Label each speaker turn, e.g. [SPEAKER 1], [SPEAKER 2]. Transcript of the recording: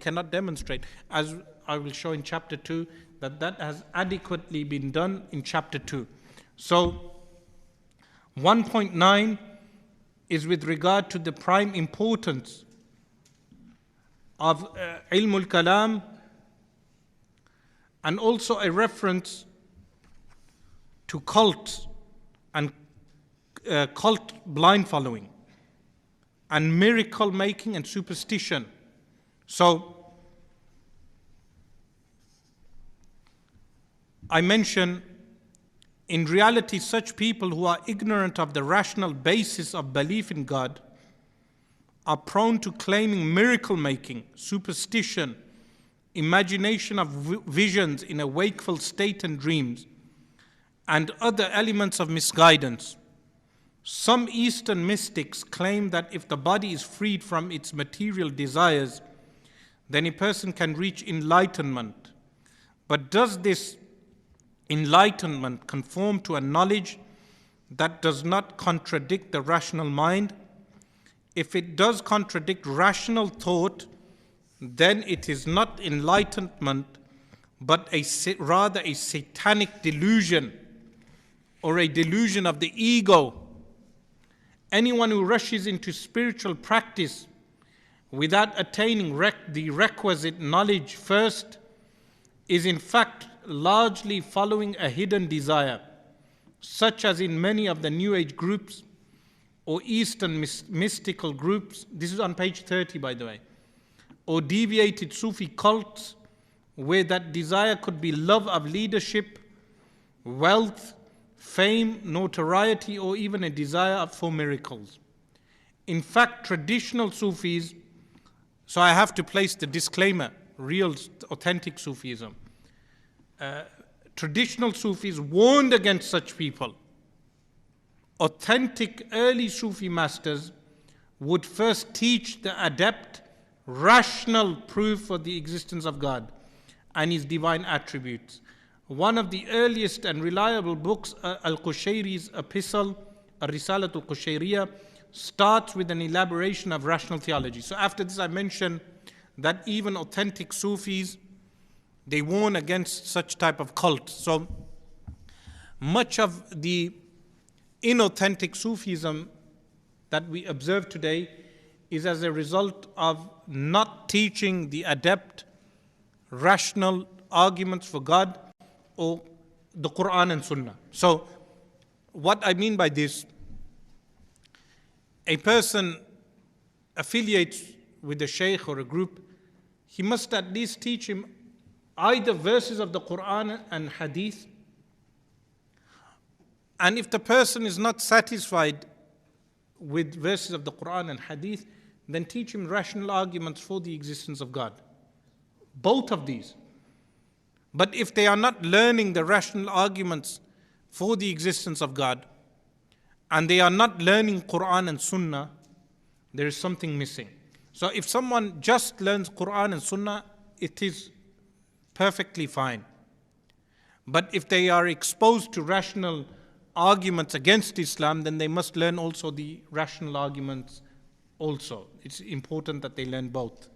[SPEAKER 1] cannot demonstrate. As I will show in chapter 2, that has adequately been done in chapter 2. So 1.9 is with regard to the prime importance of ilmul kalam, and also a reference to cults and cult blind following and miracle making and superstition. So I mention, in reality, such people who are ignorant of the rational basis of belief in God are prone to claiming miracle making, superstition, imagination of visions in a wakeful state and dreams, and other elements of misguidance. Some Eastern mystics claim that if the body is freed from its material desires, then a person can reach enlightenment. But does this enlightenment conform to a knowledge that does not contradict the rational mind? If it does contradict rational thought, then it is not enlightenment, but rather a satanic delusion or a delusion of the ego. Anyone who rushes into spiritual practice without attaining the requisite knowledge first is in fact largely following a hidden desire, such as in many of the New Age groups or Eastern mystical groups. This is on page 30, by the way. Or deviated Sufi cults, where that desire could be love of leadership, wealth, fame, notoriety, or even a desire for miracles. In fact, traditional Sufis, so I have to place the disclaimer, real authentic Sufism. Traditional Sufis warned against such people. Authentic early Sufi masters would first teach the adept rational proof for the existence of God and His divine attributes. One of the earliest and reliable books, Al-Qushayri's epistle, Ar-Risalat al-Qushayriya, starts with an elaboration of rational theology. So after this I mention that even authentic Sufis, they warn against such type of cult. So much of the inauthentic Sufism that we observe today is as a result of not teaching the adept rational arguments for God or the Quran and Sunnah. So what I mean by this, a person affiliates with a sheikh or a group, he must at least teach him either verses of the Quran and Hadith. And if the person is not satisfied with verses of the Quran and Hadith, then teach him rational arguments for the existence of God. Both of these. But if they are not learning the rational arguments for the existence of God, and they are not learning Quran and Sunnah, there is something missing. So if someone just learns Quran and Sunnah, it is perfectly fine. But if they are exposed to rational arguments against Islam, then they must learn also the rational arguments also. It's important that they learn both.